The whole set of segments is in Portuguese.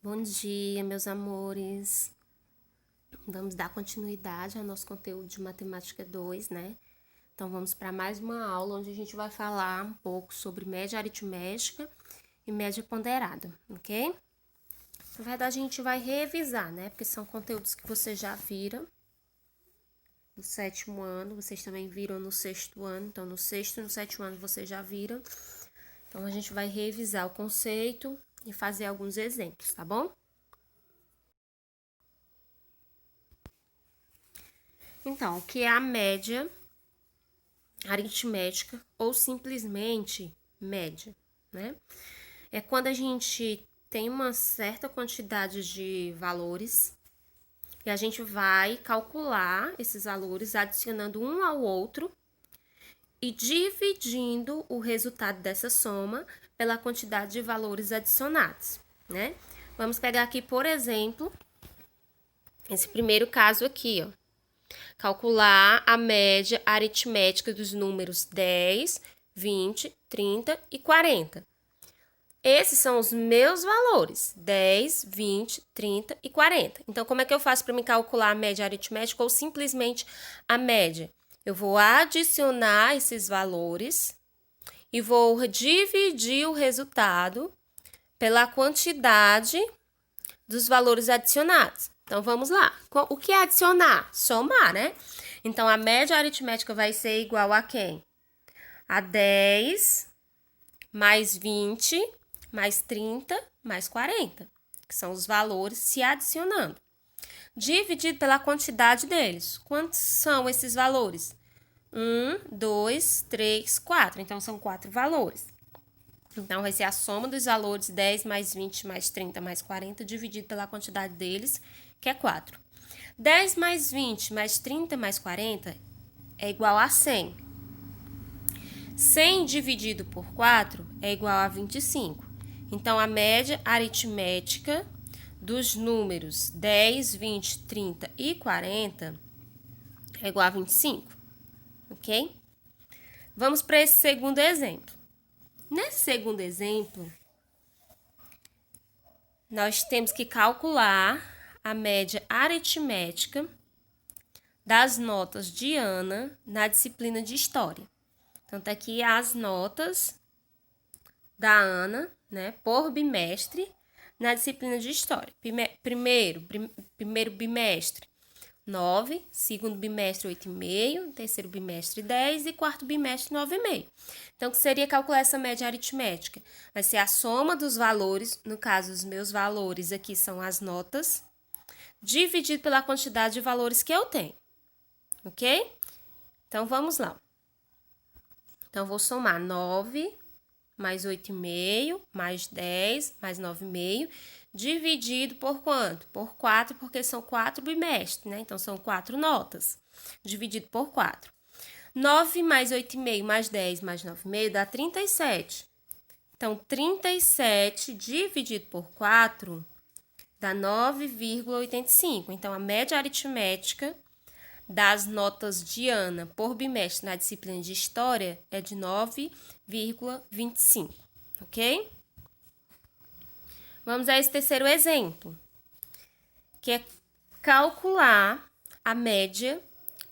Bom dia, meus amores. Vamos dar continuidade ao nosso conteúdo de Matemática 2, né? Então, vamos para mais uma aula onde a gente vai falar um pouco sobre média aritmética e média ponderada, ok? Na verdade, a gente vai revisar, né? Porque são conteúdos que vocês já viram no sétimo ano, vocês também viram no sexto ano. Então, no sexto e no sétimo ano vocês já viram. Então, a gente vai revisar o conceito e fazer alguns exemplos, tá bom? Então, o que é a média aritmética ou simplesmente média, né? É quando a gente tem uma certa quantidade de valores e a gente vai calcular esses valores adicionando um ao outro e dividindo o resultado dessa soma pela quantidade de valores adicionados, né? Vamos pegar aqui, por exemplo, esse primeiro caso aqui, ó. Calcular a média aritmética dos números 10, 20, 30 e 40. Esses são os meus valores, 10, 20, 30 e 40. Então, como é que eu faço para me calcular a média aritmética ou simplesmente a média? Eu vou adicionar esses valores e vou dividir o resultado pela quantidade dos valores adicionados. Então, vamos lá. O que é adicionar? Somar, né? Então, a média aritmética vai ser igual a quem? A 10 mais 20 mais 30 mais 40, que são os valores se adicionando. Dividido pela quantidade deles. Quantos são esses valores? 1, 2, 3, 4. Então, são 4 valores. Então, vai ser a soma dos valores 10 mais 20 mais 30 mais 40 dividido pela quantidade deles, que é 4. 10 mais 20 mais 30 mais 40 é igual a 100. 100 dividido por 4 é igual a 25. Então, a média aritmética dos números 10, 20, 30 e 40 é igual a 25, ok? Vamos para esse segundo exemplo. Nesse segundo exemplo, nós temos que calcular a média aritmética das notas de Ana na disciplina de História. Então, tá aqui as notas da Ana, né, por bimestre na disciplina de História. Primeiro bimestre, 9, segundo bimestre, 8,5, terceiro bimestre, 10 e quarto bimestre, 9,5. Então, o que seria calcular essa média aritmética? Vai ser a soma dos valores, no caso, os meus valores aqui são as notas, dividido pela quantidade de valores que eu tenho, ok? Então, vamos lá. Então, vou somar 9 mais 8,5, mais 10, mais 9,5, dividido por quanto? Por 4, porque são 4 bimestres, né? Então, são 4 notas, dividido por 4. 9 mais 8,5, mais 10, mais 9,5 dá 37. Então, 37 dividido por 4 dá 9,85. Então, a média aritmética das notas de Ana por bimestre na disciplina de História é de 9,25, ok? Vamos a esse terceiro exemplo, que é calcular a média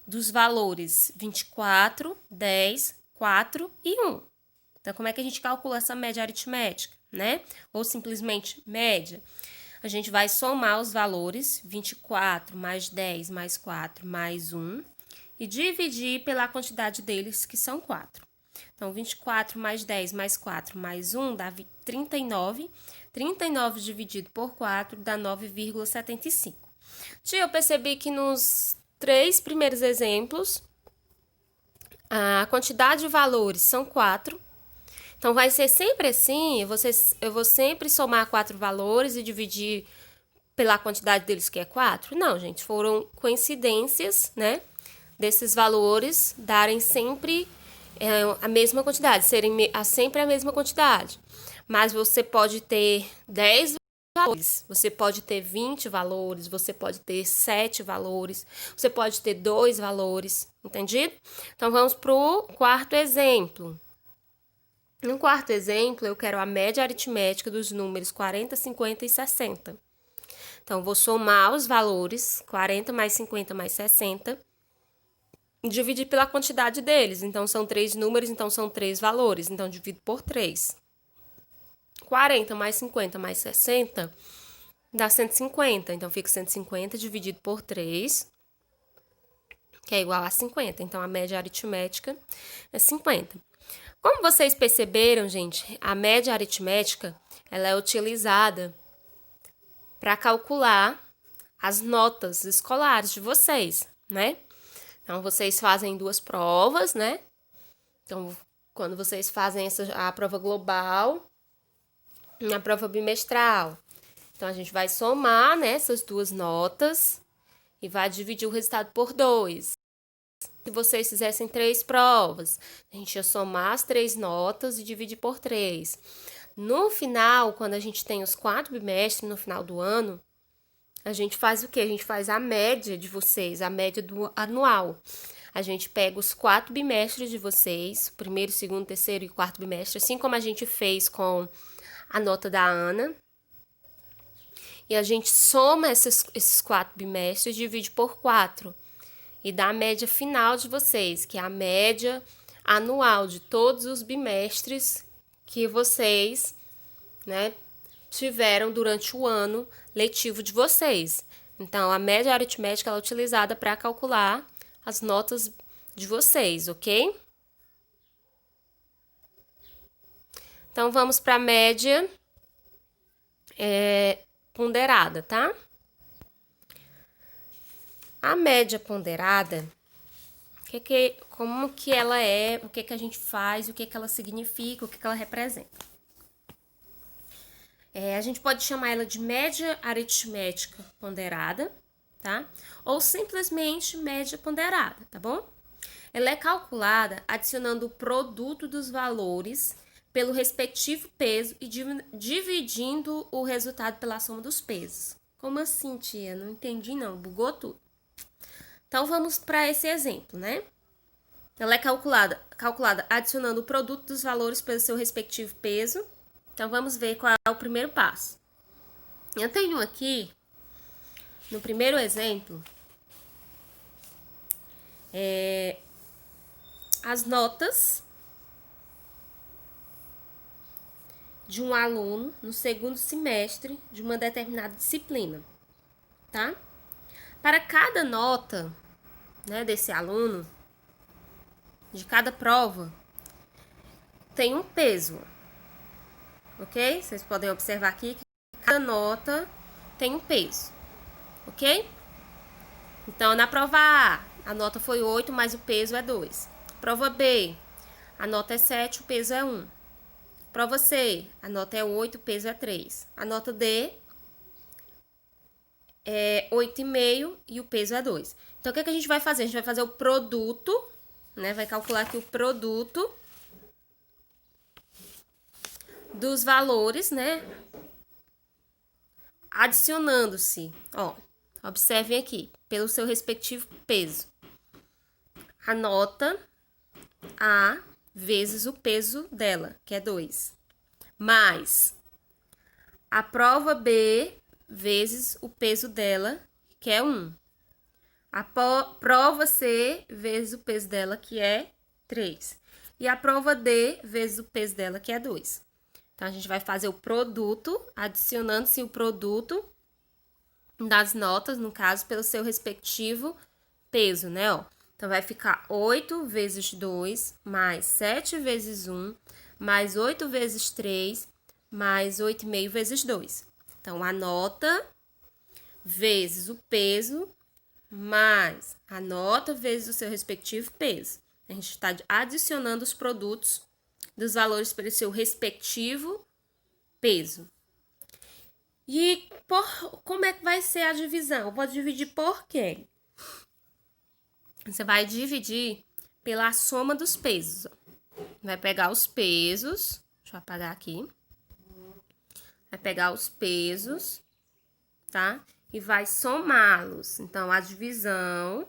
dos valores 24, 10, 4 e 1. Então, como é que a gente calcula essa média aritmética, né? Ou simplesmente média? A gente vai somar os valores 24 mais 10 mais 4 mais 1 e dividir pela quantidade deles, que são 4. Então, 24 mais 10 mais 4 mais 1 dá 39. 39 dividido por 4 dá 9,75. Tia, eu percebi que nos 3 primeiros exemplos, a quantidade de valores são 4. Então, vai ser sempre assim, eu vou sempre somar 4 valores e dividir pela quantidade deles, que é 4? Não, gente, foram coincidências, né, desses valores darem sempre a mesma quantidade, serem sempre a mesma quantidade. Mas você pode ter 10 valores, você pode ter 20 valores, você pode ter 7 valores, você pode ter 2 valores, entendido? Então, vamos para o quarto exemplo. No quarto exemplo, eu quero a média aritmética dos números 40, 50 e 60. Então, vou somar os valores, 40 mais 50 mais 60, e dividir pela quantidade deles. Então, são 3 números, então são 3 valores. Então, divido por 3. 40 mais 50 mais 60 dá 150. Então, fica 150 dividido por 3, que é igual a 50. Então, a média aritmética é 50. Como vocês perceberam, gente, a média aritmética ela é utilizada para calcular as notas escolares de vocês, né? Então, vocês fazem 2 provas, né? Então, quando vocês fazem a prova global e a prova bimestral. Então, a gente vai somar, né, essas 2 notas e vai dividir o resultado por 2. Se vocês fizessem 3 provas, a gente ia somar as 3 notas e dividir por 3. No final, quando a gente tem os 4 bimestres no final do ano, a gente faz o quê? A gente faz a média de vocês, a média do anual. A gente pega os 4 bimestres de vocês, o primeiro, segundo, terceiro e quarto bimestre, assim como a gente fez com a nota da Ana. E a gente soma esses 4 bimestres e divide por 4. E dá a média final de vocês, que é a média anual de todos os bimestres que vocês, né, tiveram durante o ano letivo de vocês. Então, a média aritmética é utilizada para calcular as notas de vocês, ok? Então, vamos para a média ponderada, tá? A média ponderada, como que ela é, o que a gente faz, o que ela significa, o que ela representa. A gente pode chamar ela de média aritmética ponderada, tá? Ou simplesmente média ponderada, tá bom? Ela é calculada adicionando o produto dos valores pelo respectivo peso e dividindo o resultado pela soma dos pesos. Como assim, tia? Não entendi não, bugou tudo. Então, vamos para esse exemplo, né? Ela é calculada adicionando o produto dos valores pelo seu respectivo peso. Então, vamos ver qual é o primeiro passo. Eu tenho aqui, no primeiro exemplo, as notas de um aluno no segundo semestre de uma determinada disciplina, tá? Para cada nota, né, desse aluno, de cada prova, tem um peso, ok? Vocês podem observar aqui que cada nota tem um peso, ok? Então, na prova A nota foi 8, mas o peso é 2. Prova B, a nota é 7, o peso é 1. Prova C, a nota é 8, o peso é 3. A nota D é 8,5 e o peso é 2. Então, o que a gente vai fazer? A gente vai fazer o produto, né? Vai calcular aqui o produto dos valores, né? Adicionando-se, ó, observem aqui, pelo seu respectivo peso. A nota A vezes o peso dela, que é 2, mais a prova B vezes o peso dela, que é 1. A prova C vezes o peso dela, que é 3. E a prova D vezes o peso dela, que é 2. Então, a gente vai fazer o produto, adicionando-se o produto das notas, no caso, pelo seu respectivo peso, né, ó. Então, vai ficar 8 vezes 2, mais 7 vezes 1, mais 8 vezes 3, mais 8,5 vezes 2. Então, a nota vezes o peso, mais a nota vezes o seu respectivo peso. A gente está adicionando os produtos dos valores pelo seu respectivo peso. E como é que vai ser a divisão? Eu vou dividir por quê? Você vai dividir pela soma dos pesos. Vai pegar os pesos, deixa eu apagar aqui. Vai pegar os pesos, tá? E vai somá-los. Então, a divisão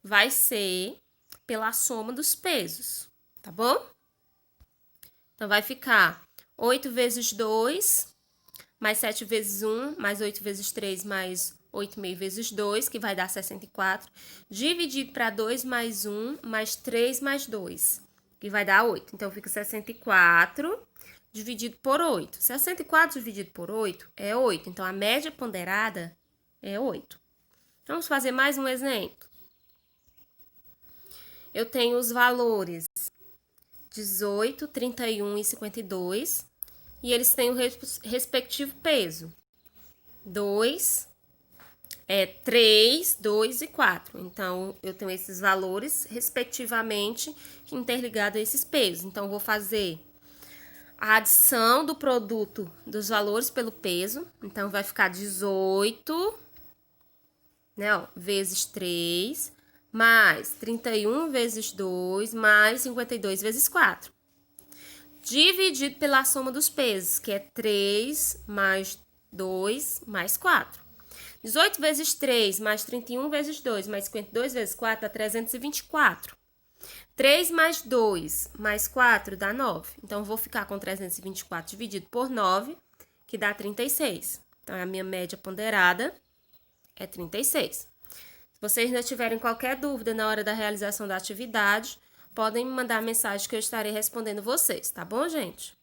vai ser pela soma dos pesos, tá bom? Então, vai ficar 8 vezes 2, mais 7 vezes 1, mais 8 vezes 3, mais 8,5 vezes 2, que vai dar 64. Dividido para 2 mais 1, mais 3 mais 2, que vai dar 8. Então, fica 64 dividido por 8. 64 dividido por 8 é 8. Então, a média ponderada é 8. Vamos fazer mais um exemplo. Eu tenho os valores 18, 31 e 52. E eles têm o respectivo peso. 3, 2 e 4. Então, eu tenho esses valores, respectivamente, interligados a esses pesos. Então, vou fazer a adição do produto dos valores pelo peso. Então, vai ficar 18, né, ó, vezes 3, mais 31 vezes 2, mais 52 vezes 4. Dividido pela soma dos pesos, que é 3 mais 2 mais 4. 18 vezes 3 mais 31 vezes 2 mais 52 vezes 4 dá 324. 3 mais 2 mais 4 dá 9. Então, vou ficar com 324 dividido por 9, que dá 36. Então, a minha média ponderada é 36. Se vocês ainda tiverem qualquer dúvida na hora da realização da atividade, podem me mandar mensagem que eu estarei respondendo vocês, tá bom, gente?